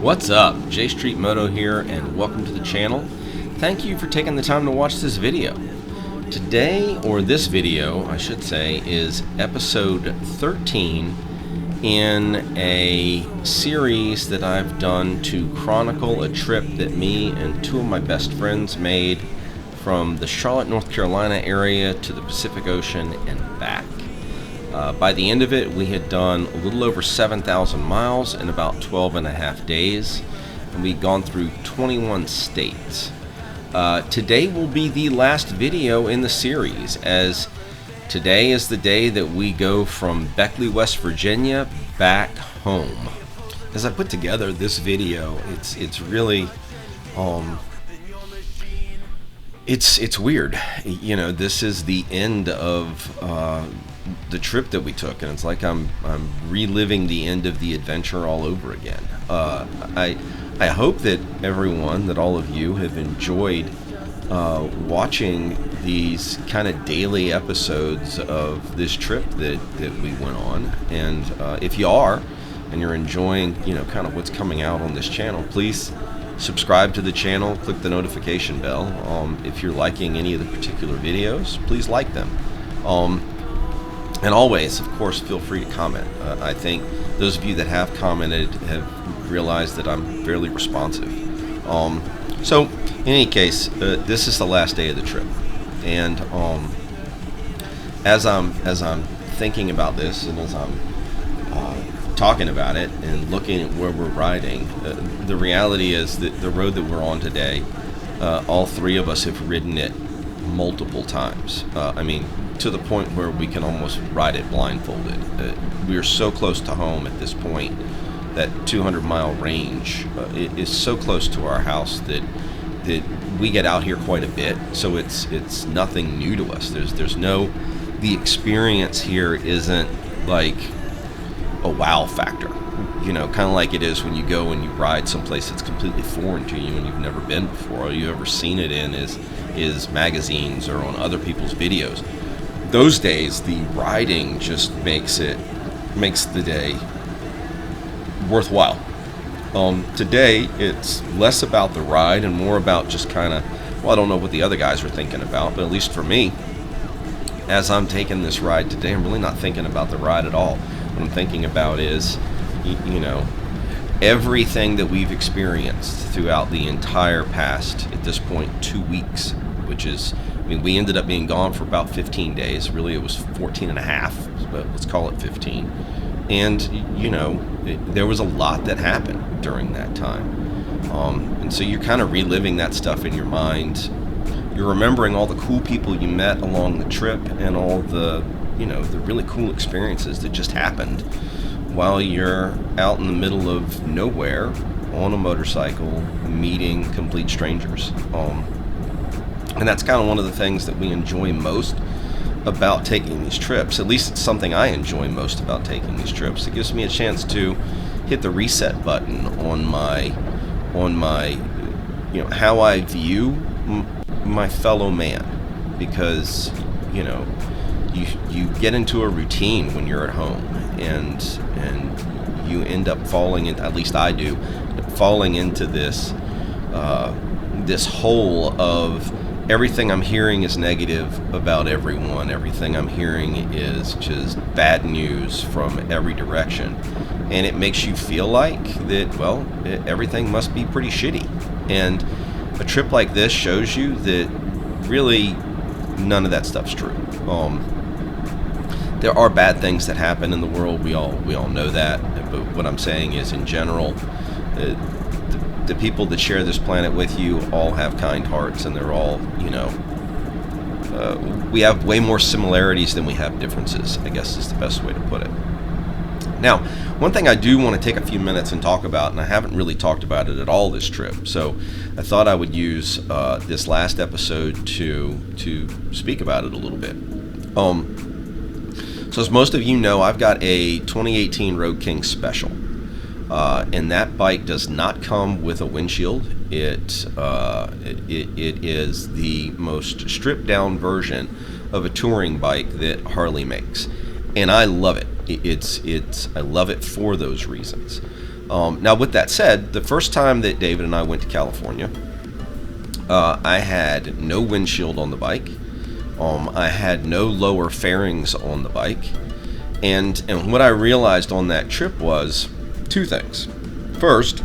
What's up? J Street Moto here, and welcome to the channel. Thank you for taking the time to watch this video. Today, or this video, I should say, is episode 13 in a series that I've done to chronicle a trip that me and two of my best friends made from the Charlotte, North Carolina area to the Pacific Ocean and back. By the end of it, we had done a little over 7,000 miles in about 12 and a half days, and we'd gone through 21 states. Today will be the last video in the series, as today is the day that we go from Beckley, West Virginia, back home. As I put together this video, it's really, it's weird. You know, this is the end of the trip that we took, and it's like I'm reliving the end of the adventure all over again. I hope that everyone, that all of you have enjoyed watching these kind of daily episodes of this trip that we went on. And if you are, and you're enjoying, you know, kind of what's coming out on this channel, please subscribe to the channel, click the notification bell. If you're liking any of the particular videos, please like them. And always, of course, feel free to comment. I think those of you that have commented have realized that I'm fairly responsive. So, in any case, this is the last day of the trip, and as I'm thinking about this, and as I'm talking about it and looking at where we're riding, the reality is that the road that we're on today, all three of us have ridden it multiple times. I mean, to the point where we can almost ride it blindfolded. We are so close to home at this point. That 200-mile range is so close to our house that we get out here quite a bit. So it's nothing new to us. There's no, the experience here isn't like a wow factor. You know, kind of like it is when you go and you ride someplace that's completely foreign to you and you've never been before. All you've ever seen it in is magazines or on other people's videos. Those days, the riding just makes the day worthwhile. Today, it's less about the ride and more about just kind of, well, I don't know what the other guys are thinking about, but at least for me, as I'm taking this ride today, I'm really not thinking about the ride at all. What I'm thinking about is, you know, everything that we've experienced throughout the entire past, at this point, 2 weeks, which is, I mean, we ended up being gone for about 15 days. Really, it was 14 and a half, but let's call it 15. And, you know, there was a lot that happened during that time. And so you're kind of reliving that stuff in your mind. You're remembering all the cool people you met along the trip and all the, you know, the really cool experiences that just happened while you're out in the middle of nowhere on a motorcycle meeting complete strangers. And that's kind of one of the things that we enjoy most about taking these trips. At least it's something I enjoy most about taking these trips. It gives me a chance to hit the reset button on my, you know, how I view my fellow man. Because, you know, you get into a routine when you're at home, and you end up falling in, at least I do, falling into this this hole of everything I'm hearing is negative about everyone. Everything I'm hearing is just bad news from every direction. And it makes you feel like that, well, everything must be pretty shitty. And a trip like this shows you that really none of that stuff's true. There are bad things that happen in the world. We all know that. But what I'm saying is, in general, the people that share this planet with you all have kind hearts, and they're all, you know, we have way more similarities than we have differences, I guess is the best way to put it. Now, one thing I do want to take a few minutes and talk about, and I haven't really talked about it at all this trip, so I thought I would use this last episode to speak about it a little bit. So as most of you know, I've got a 2018 Road King Special. And that bike does not come with a windshield. It is the most stripped down version of a touring bike that Harley makes, and I love it. I love it for those reasons. Now, with that said, the first time that David and I went to California, I had no windshield on the bike. I had no lower fairings on the bike. And what I realized on that trip was two things. First,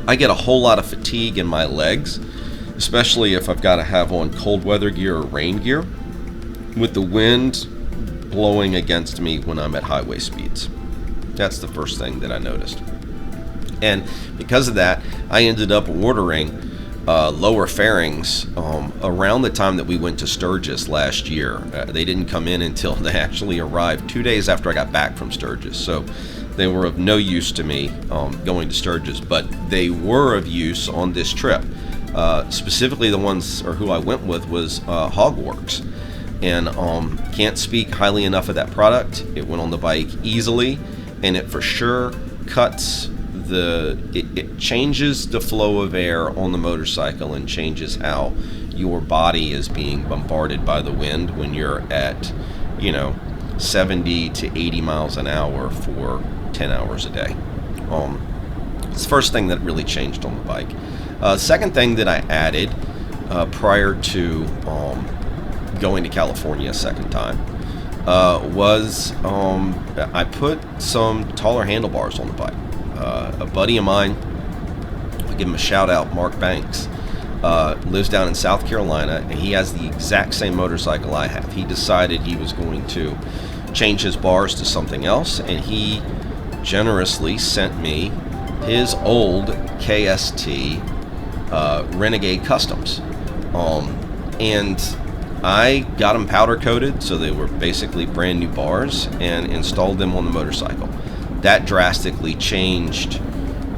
I get a whole lot of fatigue in my legs, especially if I've got to have on cold weather gear or rain gear, with the wind blowing against me when I'm at highway speeds. That's the first thing that I noticed. And because of that, I ended up ordering lower fairings around the time that we went to Sturgis last year. They didn't come in until they actually arrived 2 days after I got back from Sturgis. So they were of no use to me going to Sturgis, but they were of use on this trip. Specifically, the ones or who I went with was Hogworks. And can't speak highly enough of that product. It went on the bike easily, and it for sure cuts it changes the flow of air on the motorcycle and changes how your body is being bombarded by the wind when you're at 70 to 80 miles an hour for 10 hours a day. It's the first thing that really changed on the bike. Second thing that I added prior to going to California a second time was I put some taller handlebars on the bike. A buddy of mine, I'll give him a shout out, Mark Banks, lives down in South Carolina, and he has the exact same motorcycle I have. He decided he was going to change his bars to something else, and he generously sent me his old KST Renegade Customs. And I got them powder coated, so they were basically brand new bars, and installed them on the motorcycle. That drastically changed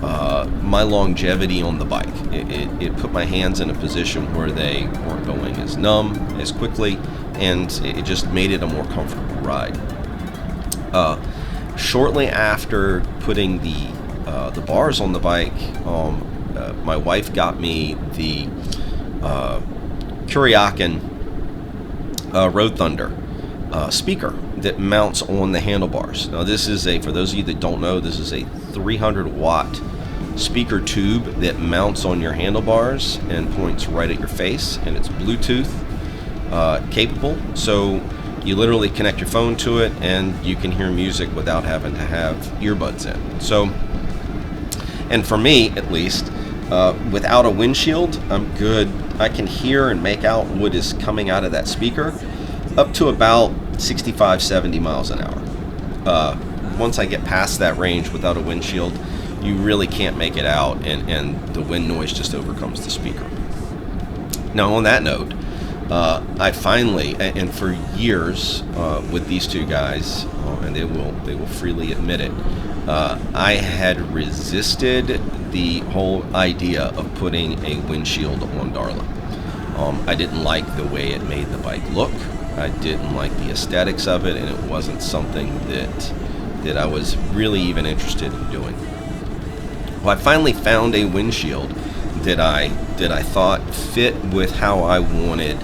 my longevity on the bike. It put my hands in a position where they weren't going as numb as quickly, and it just made it a more comfortable ride. Shortly after putting the bars on the bike, my wife got me the Kuryakin Road Thunder speaker that mounts on the handlebars. Now this is for those of you that don't know, this is a 300 watt speaker tube that mounts on your handlebars and points right at your face, and it's Bluetooth capable, so you literally connect your phone to it and you can hear music without having to have earbuds in. So, and for me at least, without a windshield, I'm good. I can hear and make out what is coming out of that speaker up to about 65, 70 miles an hour. Once I get past that range without a windshield, you really can't make it out, and the wind noise just overcomes the speaker. Now, on that note, I finally, and for years with these two guys, and they will freely admit it, I had resisted the whole idea of putting a windshield on Darla. I didn't like the way it made the bike look. I didn't like the aesthetics of it, and it wasn't something that I was really even interested in doing. Well, I finally found a windshield that I thought fit with how I wanted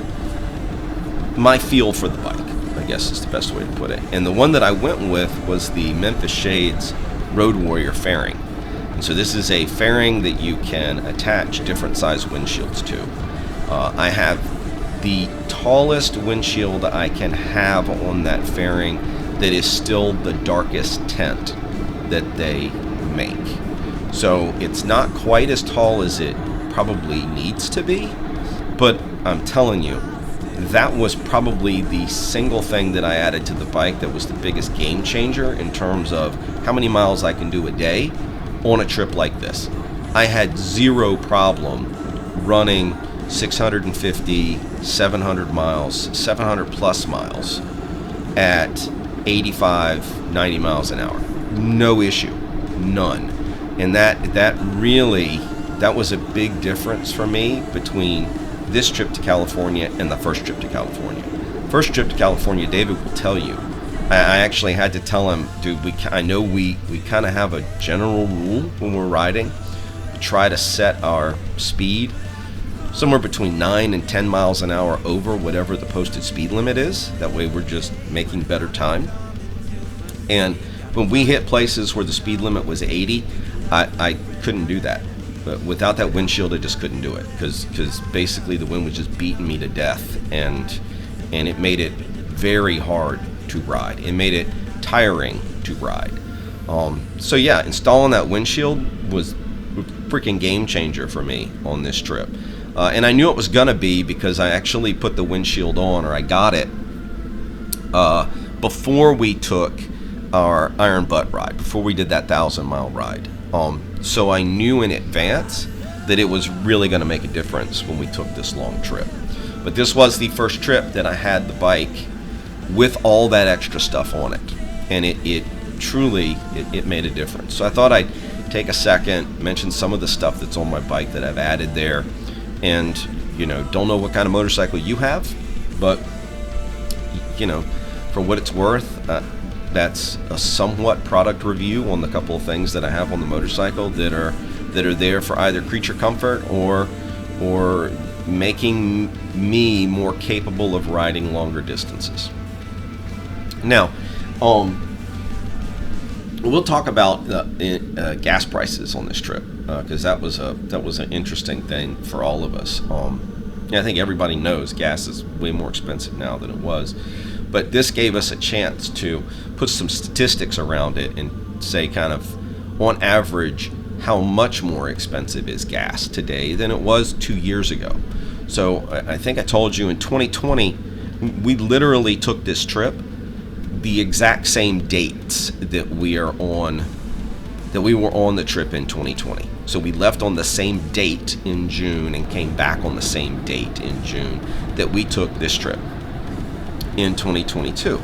my feel for the bike, I guess is the best way to put it. And the one that I went with was the Memphis Shades Road Warrior fairing. And so this is a fairing that you can attach different size windshields to. I have the tallest windshield I can have on that fairing that is still the darkest tint that they make. So it's not quite as tall as it probably needs to be, but I'm telling you, that was probably the single thing that I added to the bike that was the biggest game changer in terms of how many miles I can do a day on a trip like this. I had zero problem running 650, 700 miles, 700 plus miles at 85, 90 miles an hour. No issue, none. And that was a big difference for me between this trip to California and the first trip to California. First trip to California, David will tell you, I actually had to tell him, dude, I know we kind of have a general rule when we're riding. We try to set our speed somewhere between 9 and 10 miles an hour over whatever the posted speed limit is. That way we're just making better time. And when we hit places where the speed limit was 80, I couldn't do that. But without that windshield, I just couldn't do it because basically the wind was just beating me to death, and it made it very hard to ride. It made it tiring to ride. So yeah, installing that windshield was a freaking game changer for me on this trip. And I knew it was gonna be because I actually put the windshield on, or I got it before we took our Iron Butt ride, before we did that 1,000-mile ride. So I knew in advance that it was really going to make a difference when we took this long trip. But this was the first trip that I had the bike with all that extra stuff on it, and it truly made a difference. So I thought I'd take a second, mention some of the stuff that's on my bike that I've added there. And don't know what kind of motorcycle you have, but for what it's worth, that's a somewhat product review on the couple of things that I have on the motorcycle that are there for either creature comfort or making me more capable of riding longer distances. Now, we'll talk about gas prices on this trip because that was an interesting thing for all of us. I think everybody knows gas is way more expensive now than it was. But this gave us a chance to put some statistics around it and say kind of, on average, how much more expensive is gas today than it was 2 years ago. So I think I told you in 2020, we literally took this trip the exact same dates that we were on the trip in 2020. So we left on the same date in June and came back on the same date in June that we took this trip in 2022.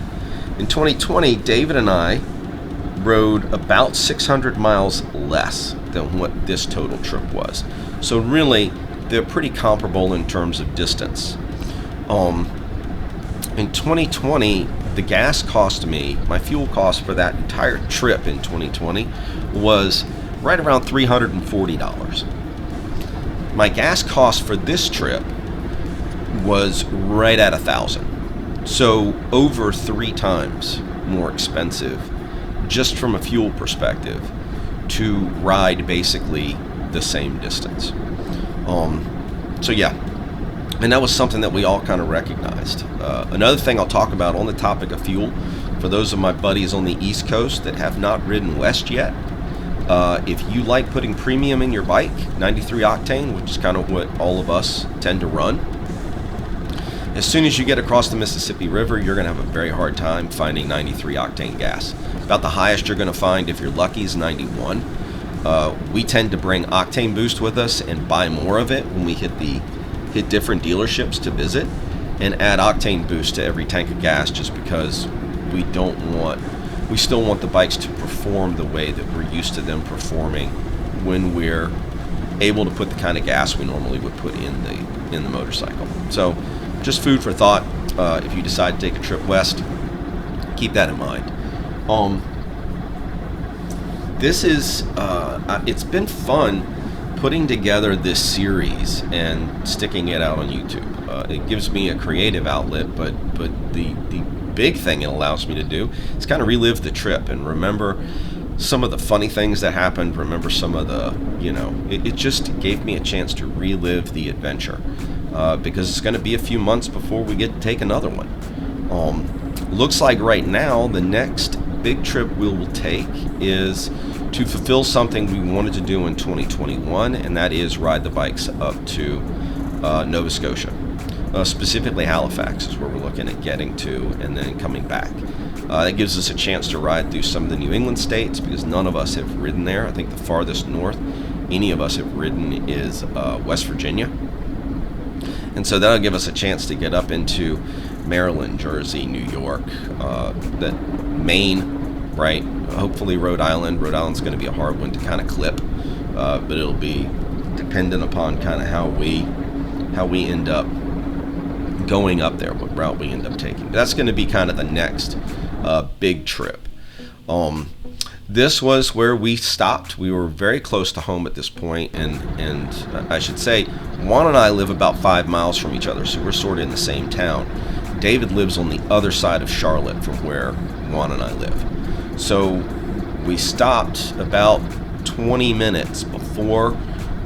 In 2020, David and I rode about 600 miles less than what this total trip was. So really, they're pretty comparable in terms of distance. In 2020, the gas cost me, my fuel cost for that entire trip in 2020 was right around $340. My gas cost for this trip was right at $1,000. So over 3 times more expensive, just from a fuel perspective, to ride basically the same distance. So yeah, and that was something that we all kind of recognized. Another thing I'll talk about on the topic of fuel, for those of my buddies on the East Coast that have not ridden west yet, if you like putting premium in your bike, 93 octane, which is kind of what all of us tend to run, as soon as you get across the Mississippi River, you're going to have a very hard time finding 93 octane gas. About the highest you're going to find, if you're lucky, is 91. We tend to bring octane boost with us and buy more of it when we hit different dealerships to visit, and add octane boost to every tank of gas, just because we still want the bikes to perform the way that we're used to them performing when we're able to put the kind of gas we normally would put in the motorcycle. So just food for thought. If you decide to take a trip west, keep that in mind. This is it's been fun putting together this series and sticking it out on YouTube. It gives me a creative outlet, but the big thing it allows me to do is kind of relive the trip and remember some of the funny things that happened, remember some of the, it just gave me a chance to relive the adventure, because it's going to be a few months before we get to take another one. Looks like right now the next big trip we will take is to fulfill something we wanted to do in 2021, and that is ride the bikes up to Nova Scotia. Specifically Halifax is where we're looking at getting to and then coming back. That gives us a chance to ride through some of the New England states, because none of us have ridden there. I think the farthest north any of us have ridden is West Virginia. And so that'll give us a chance to get up into Maryland, Jersey, New York, Maine, right? Hopefully Rhode Island. Rhode Island's going to be a hard one to kind of clip, but it'll be dependent upon kind of how we end up going up there, what route we end up taking. That's going to be kind of the next big trip. This was where we stopped. We were very close to home at this point, and I should say, Juan and I live about 5 miles from each other, so we're sort of in the same town. David lives on the other side of Charlotte from where Juan and I live. So we stopped about 20 minutes before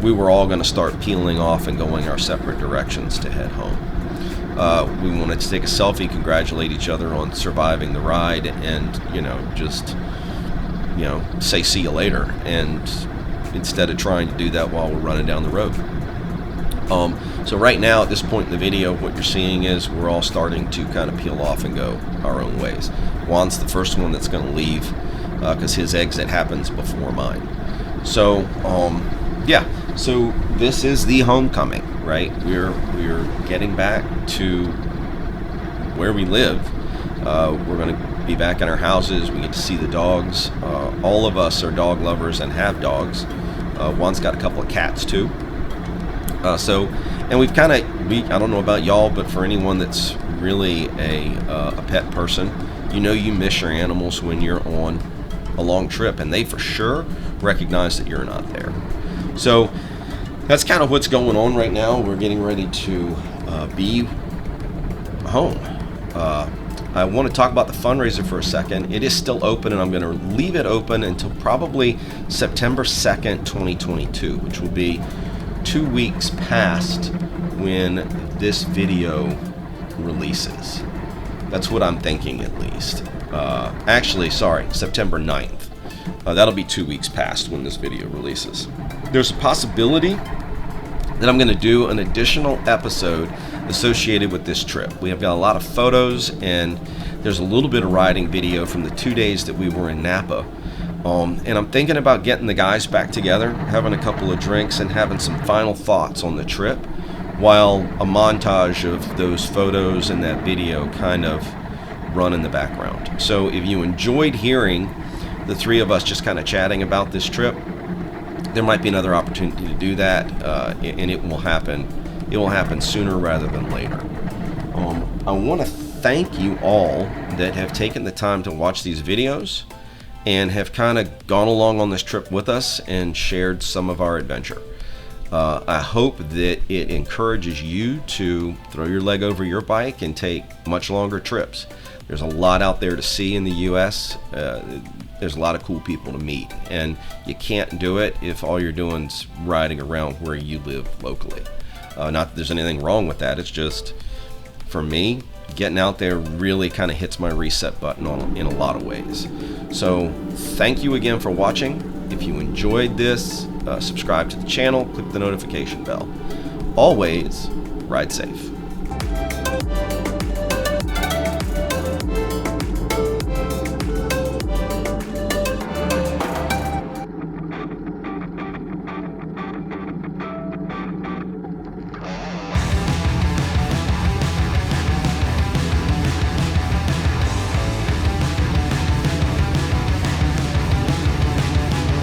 we were all going to start peeling off and going our separate directions to head home. We wanted to take a selfie, congratulate each other on surviving the ride, and just say see you later. And instead of trying to do that while we're running down the road. So right now, at this point in the video, what you're seeing is we're all starting to kind of peel off and go our own ways. Juan's the first one that's going to leave because his exit happens before mine. So yeah, so this is the homecoming, right? We're getting back to where we live. We're going to be back in our houses. We get to see the dogs. All of us are dog lovers and have dogs. Juan's got a couple of cats too. And we've kind of, I don't know about y'all, but for anyone that's really a pet person, you miss your animals when you're on a long trip, and they for sure recognize that you're not there. So that's kind of what's going on right now. We're getting ready to be home. I want to talk about the fundraiser for a second. It is still open, and I'm going to leave it open until probably September 2nd, 2022, which will be 2 weeks past when this video releases. That's what I'm thinking, at least. Actually, sorry, September 9th. That'll be 2 weeks past when this video releases. There's a possibility that I'm going to do an additional episode associated with this trip. We have got a lot of photos, and there's a little bit of riding video from the 2 days that we were in Napa. And I'm thinking about getting the guys back together, having a couple of drinks, and having some final thoughts on the trip, while a montage of those photos and that video kind of run in the background. So if you enjoyed hearing the three of us just kind of chatting about this trip, there might be another opportunity to do that, and it will happen. It will happen sooner rather than later. I want to thank you all that have taken the time to watch these videos and have kind of gone along on this trip with us and shared some of our adventure. I hope that it encourages you to throw your leg over your bike and take much longer trips. There's a lot out there to see in the U.S. There's a lot of cool people to meet, and you can't do it if all you're doing is riding around where you live locally. Not that there's anything wrong with that. It's just, for me, getting out there really kind of hits my reset button in a lot of ways. So thank you again for watching. If you enjoyed this, subscribe to the channel, click the notification bell. Always ride safe.